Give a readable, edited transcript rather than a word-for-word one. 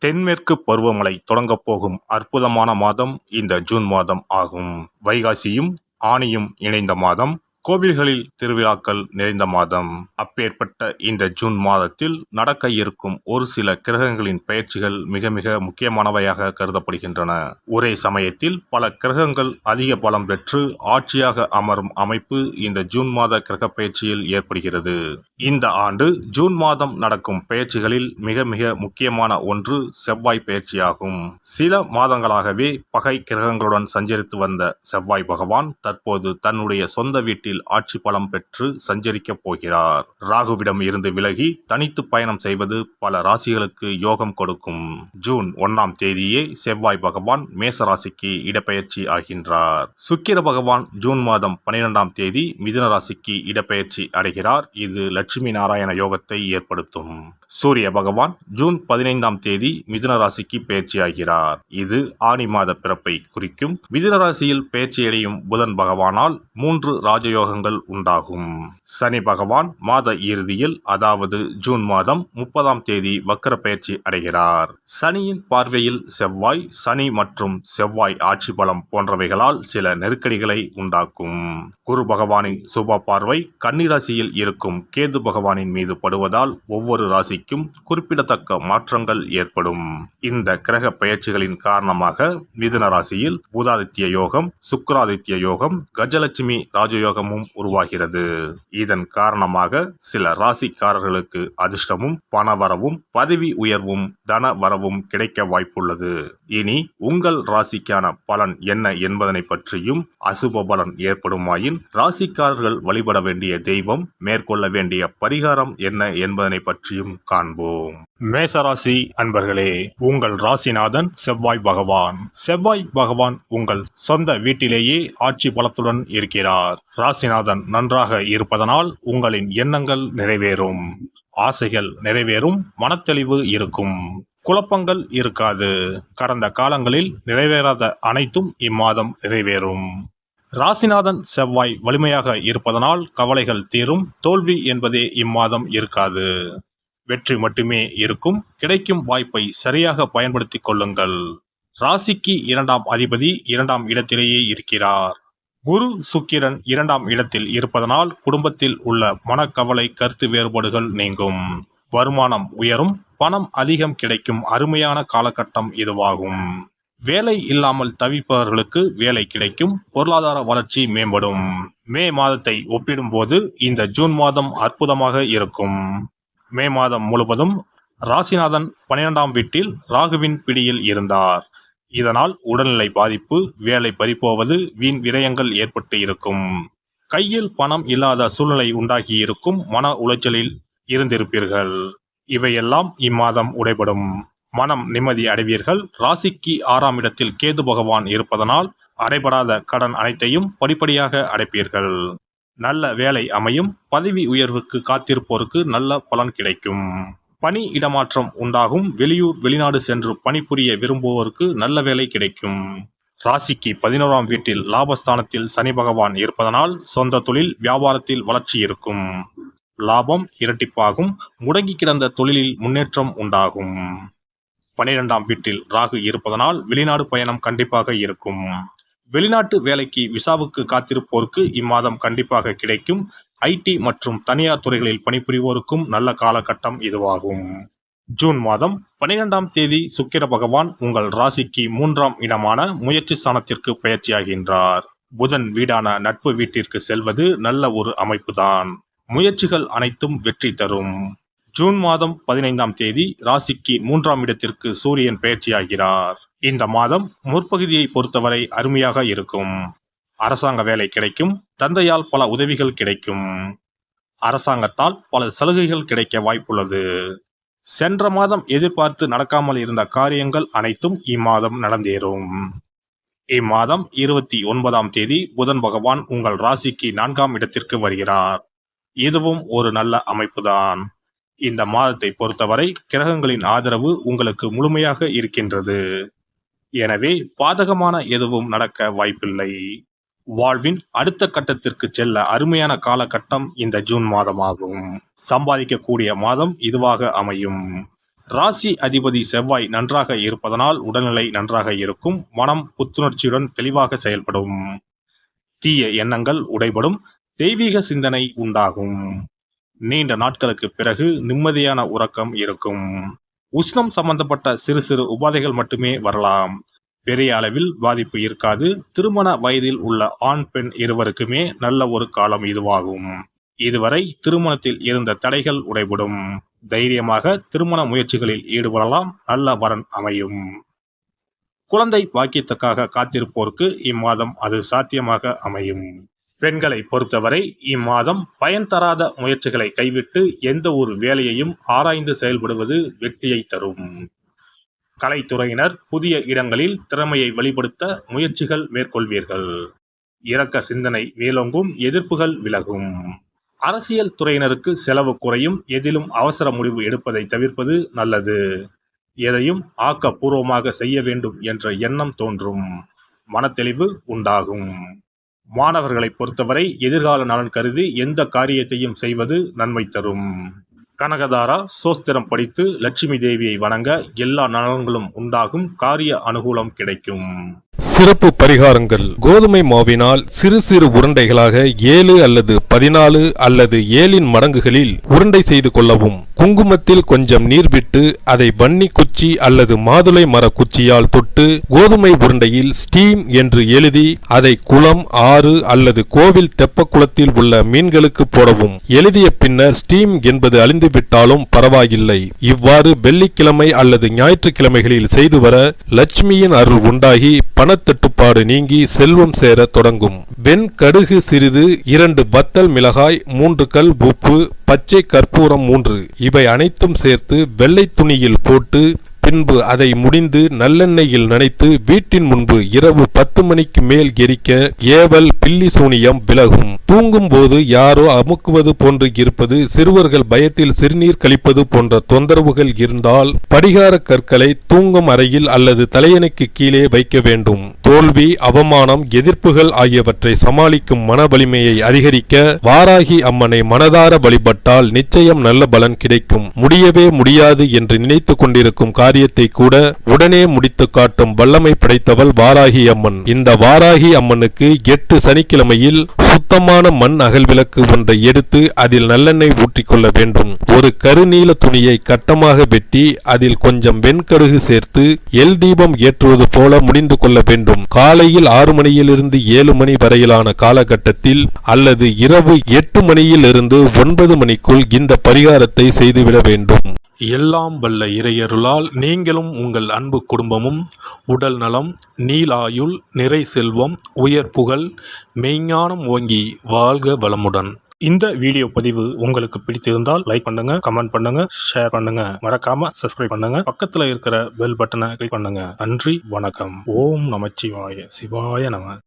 தென்மேற்கு பருவமழை தொடங்கப் போகும் அற்புதமான மாதம் இந்த ஜூன் மாதம் ஆகும். வைகாசியும் ஆனியும் இணைந்த மாதம், கோவில்களில் திருவிழாக்கள் நிறைந்த மாதம். அப்பேற்பட்ட இந்த ஜூன் மாதத்தில் நடக்க இருக்கும் ஒரு சில கிரகங்களின் பெயர்ச்சிகள் மிக மிக முக்கியமானவையாக கருதப்படுகின்றன. ஒரே சமயத்தில் பல கிரகங்கள் அதிக பலம் பெற்று ஆட்சியாக அமரும் அமைப்பு இந்த ஜூன் மாத கிரக பெயர்ச்சியில் ஏற்படுகிறது. இந்த ஆண்டு ஜூன் மாதம் நடக்கும் பெயர்ச்சிகளில் மிக மிக முக்கியமான ஒன்று செவ்வாய் பெயர்ச்சியாகும். சில மாதங்களாகவே பகை கிரகங்களுடன் சஞ்சரித்து வந்த செவ்வாய் பகவான் தற்போது தன்னுடைய சொந்த வீட்டில் ஆட்சி பலம் பெற்று சஞ்சரிக்கப் போகிறார். ராகுவிடம் இருந்து விலகி தனித்து பயணம் செய்வது பல ராசிகளுக்கு யோகம் கொடுக்கும். ஜூன் 1ஆம் தேதியே செவ்வாய் பகவான் மேச ராசிக்கு இடப்பெயர்ச்சி ஆகின்றார். சுக்கிர பகவான் ஜூன் மாதம் 12ஆம் தேதி மிதுன ராசிக்கு இடப்பெயர்ச்சி அடைகிறார். இது லட்சுமி நாராயண யோகத்தை ஏற்படுத்தும். சூரிய பகவான் ஜூன் 15ஆம் தேதி மிதுன ராசிக்கு பெயர்ச்சியாகிறார். இது ஆனி மாத பிறப்பை குறிக்கும். மிதுன ராசியில் பெயர்ச்சியடையும் புதன் பகவானால் 3 ராஜயோகங்கள் உண்டாகும். சனி பகவான் மாத இறுதியில், அதாவது ஜூன் மாதம் 30ஆம் தேதி வக்கர பெயர்ச்சி அடைகிறார். சனியின் பார்வையில் செவ்வாய், சனி மற்றும் செவ்வாய் ஆட்சி பலம் போன்றவைகளால் சில நெருக்கடிகளை உண்டாக்கும். குரு பகவானின் சுப பார்வை கன்னி ராசியில் இருக்கும் கேது பகவானின் மீது படுவதால் ஒவ்வொரு ராசிக்கும் குறிப்பிடத்தக்க மாற்றங்கள் ஏற்படும். இந்த கிரக பெயர்ச்சிகளின் காரணமாக மிதுன ராசியில் புதாதித்ய யோகம், சுக்கிராதித்ய யோகம், கஜலட்சுமி ராஜயோகமும் உருவாகிறது. இதன் காரணமாக சில ராசிக்காரர்களுக்கு அதிர்ஷ்டமும் பணவரவும் பதவி உயர்வும் தன வரவும் கிடைக்க வாய்ப்புள்ளது. இனி உங்கள் ராசிக்கான பலன் என்ன என்பதனை பற்றியும், அசுப பலன் ஏற்படுமாயின் ராசிக்காரர்கள் வழிபட வேண்டிய தெய்வம், மேற்கொள்ள வேண்டிய பரிகாரம் என்ன என்பதனை பற்றியும் காண்போம். மேசராசி அன்பர்களே, உங்கள் ராசிநாதன் செவ்வாய் பகவான். செவ்வாய் பகவான் உங்கள் சொந்த வீட்டிலேயே ஆட்சி பலத்துடன் இருக்கிறார். ராசிநாதன் நன்றாக இருப்பதனால் உங்களின் எண்ணங்கள் நிறைவேறும், ஆசைகள் நிறைவேறும், மனத்தெளிவு இருக்கும், குழப்பங்கள் இருக்காது. கடந்த காலங்களில் நிறைவேறாத அனைத்தும் இம்மாதம் நிறைவேறும். ராசிநாதன் செவ்வாய் வலிமையாக இருப்பதனால் கவலைகள் தீரும். தோல்வி என்பதே இம்மாதம் இருக்காது, வெற்றி மட்டுமே இருக்கும். கிடைக்கும் வாய்ப்பை சரியாக பயன்படுத்திக் கொள்ளுங்கள். ராசிக்கு 2ஆம் அதிபதி 2ஆம் இடத்திலேயே இருக்கிறார். குரு சுக்கிரன் 2ஆம் இடத்தில் இருப்பதனால் குடும்பத்தில் உள்ள மனக்கவலை, கருத்து வேறுபாடுகள் நீங்கும். வருமானம் உயரும், பணம் அதிகம் கிடைக்கும் அருமையான காலகட்டம் இதுவாகும். வேலை இல்லாமல் தவிப்பவர்களுக்கு வேலை கிடைக்கும், பொருளாதார வளர்ச்சி மேம்படும். மே மாதத்தை ஒப்பிடும்போது இந்த ஜூன் மாதம் அற்புதமாக இருக்கும். மே மாதம் முழுவதும் ராசிநாதன் 12ஆம் வீட்டில் ராகுவின் பிடியில் இருந்தார். இதனால் உடல்நிலை பாதிப்பு, வேலை பறிபோவது, வீண் விரயங்கள் ஏற்பட்டு இருக்கும். கையில் பணம் இல்லாத சூழ்நிலை உண்டாகி இருக்கும். மன உளைச்சலில் இருந்திருப்பீர்கள். இவையெல்லாம் இம்மாதம் உடைபடும். மனம் நிம்மதி அடைவீர்கள். ராசிக்கு 6ஆம் இடத்தில் கேது பகவான் இருப்பதனால் அடைபடாத கடன் அனைத்தையும் படிப்படியாக அடைப்பீர்கள். நல்ல வேலை அமையும். பதவி உயர்வுக்கு காத்திருப்போருக்கு நல்ல பலன் கிடைக்கும். பணி இடமாற்றம் உண்டாகும். வெளியூர் வெளிநாடு சென்று பணிபுரிய விரும்புவோருக்கு நல்ல வேலை கிடைக்கும். ராசிக்கு 11ஆம் வீட்டில் லாபஸ்தானத்தில் சனி பகவான் இருப்பதனால் சொந்த தொழில் வியாபாரத்தில் வளர்ச்சி இருக்கும். லாபம் இரட்டிப்பாகும். முடங்கி கிடந்த தொழிலில் முன்னேற்றம் உண்டாகும். 12ஆம் வீட்டில் ராகு இருப்பதனால் வெளிநாடு பயணம் கண்டிப்பாக இருக்கும். வெளிநாட்டு வேலைக்கு விசாவுக்கு காத்திருப்போருக்கு இம்மாதம் கண்டிப்பாக கிடைக்கும். ஐடி மற்றும் தனியார் துறைகளில் பணிபுரிவோருக்கும் நல்ல காலகட்டம் இதுவாகும். ஜூன் மாதம் 12ஆம் தேதி சுக்கிர பகவான் உங்கள் ராசிக்கு 3ஆம் இடமான முயற்சி ஸ்தானத்திற்கு பெயர்ச்சியாகின்றார். புதன் வீடான நட்பு வீட்டிற்கு செல்வது நல்ல ஒரு அமைப்புதான். முயற்சிகள் அனைத்தும் வெற்றி தரும். ஜூன் மாதம் 15ஆம் தேதி ராசிக்கு 3ஆம் இடத்திற்கு சூரியன் பெயர்ச்சியாகிறார். இந்த மாதம் முற்பகுதியை பொறுத்தவரை அருமையாக இருக்கும். அரசாங்க வேலை கிடைக்கும். தந்தையால் பல உதவிகள் கிடைக்கும். அரசாங்கத்தால் பல சலுகைகள் கிடைக்க வாய்ப்புள்ளது. சென்ற மாதம் எதிர்பார்த்து நடக்காமல் இருந்த காரியங்கள் அனைத்தும் இம்மாதம் நடந்தேறும். இம்மாதம் 29ஆம் தேதி புதன் பகவான் உங்கள் ராசிக்கு 4ஆம் இடத்திற்கு வருகிறார். இதுவும் ஒரு நல்ல அமைப்புதான். இந்த மாதத்தை பொறுத்தவரை கிரகங்களின் ஆதரவு உங்களுக்கு முழுமையாக இருக்கின்றது. எனவே பாதகமான எதுவும் நடக்க வாய்ப்பில்லை. வாழ்வின் அடுத்த கட்டத்திற்கு செல்ல அருமையான காலகட்டம் இந்த ஜூன் மாதமாகும். சம்பாதிக்கக்கூடிய மாதம் இதுவாக அமையும். ராசி அதிபதி செவ்வாய் நன்றாக இருப்பதனால் உடல்நிலை நன்றாக இருக்கும். மனம் புத்துணர்ச்சியுடன் தெளிவாக செயல்படும். தீய எண்ணங்கள் உடைபடும். தெய்வீக சிந்தனை உண்டாகும். நீண்ட நாட்களுக்கு பிறகு நிம்மதியான உறக்கம் இருக்கும். உஷ்ணம் சம்பந்தப்பட்ட சிறு சிறு உபாதைகள் மட்டுமே வரலாம். பெரிய அளவில் பாதிப்பு இருக்காது. திருமண வயதில் உள்ள ஆண் பெண் இருவருக்குமே நல்ல ஒரு காலம் இதுவாகும். இதுவரை திருமணத்தில் இருந்த தடைகள் உடைபடும். தைரியமாக திருமண முயற்சிகளில் ஈடுபடலாம். நல்ல வரன் அமையும். குழந்தை பாக்கியத்துக்காக காத்திருப்போருக்கு இம்மாதம் அது சாத்தியமாக அமையும். பெண்களை பொறுத்தவரை இம்மாதம் பயன் தராத முயற்சிகளை கைவிட்டு எந்த ஒரு வேலையையும் ஆராய்ந்து செயல்படுவது வெற்றியை தரும். கலைத்துறையினர் புதிய இடங்களில் திறமையை வெளிப்படுத்த முயற்சிகள் மேற்கொள்வீர்கள். இரக்க சிந்தனை மேலோங்கும். எதிர்ப்புகள் விலகும். அரசியல் துறையினருக்கு செலவு குறையும். எதிலும் அவசர முடிவு எடுப்பதை தவிர்ப்பது நல்லது. எதையும் ஆக்கப்பூர்வமாக செய்ய வேண்டும் என்ற எண்ணம் தோன்றும். மனத்தெளிவு உண்டாகும். மாணவர்களை பொறுத்தவரை எதிர்கால நலன் கருதி எந்த காரியத்தையும் செய்வது நன்மை தரும். கனகதாரா சோஸ்திரம் படித்து லட்சுமி தேவியை வணங்க எல்லா நலன்களும் உண்டாகும். காரிய அனுகூலம் கிடைக்கும். சிறப்பு பரிகாரங்கள். கோதுமை மாவினால் சிறு சிறு உருண்டைகளாக 7 அல்லது 14 அல்லது 7 மடங்குகளில் உருண்டை செய்து கொள்ளவும். குங்குமத்தில் கொஞ்சம் நீர் விட்டு அதை வன்னி குச்சி அல்லது மாதுளை மர குச்சியால் தொட்டு கோதுமை உருண்டையில் ஸ்டீம் என்று எழுதி அதை குளம், ஆறு அல்லது கோவில் தெப்பக்குளத்தில் உள்ள மீன்களுக்கு போடவும். எழுதிய பின்னர் ஸ்டீம் என்பது அழிந்துவிட்டாலும் பரவாயில்லை. இவ்வாறு வெள்ளிக்கிழமை அல்லது ஞாயிற்றுக்கிழமைகளில் செய்து வர லட்சுமியின் அருள் உண்டாகி பணத்தட்டுப்பாடு நீங்கி செல்வம் சேர தொடங்கும். வெண்கடுகு சிறிது, 2 வத்தல் மிளகாய், 3 கல் உப்பு, பச்சை கற்பூரம் 3 இவை அனைத்தும் சேர்த்து வெள்ளை துணியில் போட்டு பின்பு அதை முடிந்து நல்லெண்ணெயில் நனைத்து வீட்டின் முன்பு இரவு 10 மணிக்கு மேல் எரிக்க ஏவல், பில்லி சூனியம் விலகும். தூங்கும் போது யாரோ அமுக்குவது போன்று இருப்பது, சிறுவர்கள் பயத்தில் சிறுநீர் கழிப்பது போன்ற தொந்தரவுகள் இருந்தால் படிகார கற்களை தூங்கும் அறையில் அல்லது தலையணைக்கு கீழே வைக்க வேண்டும். தோல்வி, அவமானம், எதிர்ப்புகள் ஆகியவற்றை சமாளிக்கும் மன வலிமையை அதிகரிக்க வாராகி அம்மனை மனதார வழிபட்டால் நிச்சயம் நல்ல பலன் கிடைக்கும். முடியவே முடியாது என்று நினைத்து கொண்டிருக்கும் காரியத்தை கூட உடனே முடித்து காட்டும் வல்லமை படைத்தவள் வாராகி அம்மன். இந்த வாராகி அம்மனுக்கு 8 சனிக்கிழமையில் சுத்தமான மண் அகல் விளக்கு ஒன்றை எடுத்து அதில் நல்லெண்ணெய் ஊற்றிக்கொள்ள வேண்டும். ஒரு கருநீல துணியை கட்டமாக வெட்டி அதில் கொஞ்சம் வெண்கடுகு சேர்த்து எல் தீபம் ஏற்றுவது போல முடிந்து கொள்ள வேண்டும். காலையில் 6 மணியிலிருந்து 7 மணி வரையிலான காலகட்டத்தில் அல்லது இரவு 8 மணியில் இருந்து 9 மணிக்குள் இந்த பரிகாரத்தை செய்துவிட வேண்டும். எல்லாம் வல்ல இறையருளால் நீங்களும் உங்கள் அன்பு குடும்பமும் உடல் நலம், நீலாயுள், நிறை செல்வம், உயர் புகழ், மெய்ஞானம் ஓங்கி வாழ்க வளமுடன். இந்த வீடியோ பதிவு உங்களுக்கு பிடித்திருந்தால் லைக் பண்ணுங்க, கமெண்ட் பண்ணுங்க, ஷேர் பண்ணுங்க, மறக்காம சப்ஸ்கிரைப் பண்ணுங்க, பக்கத்துல இருக்கிற பெல் பட்டனை கிளிக் பண்ணுங்க. நன்றி, வணக்கம். ஓம் நமச்சிவாய. சிவாய நம.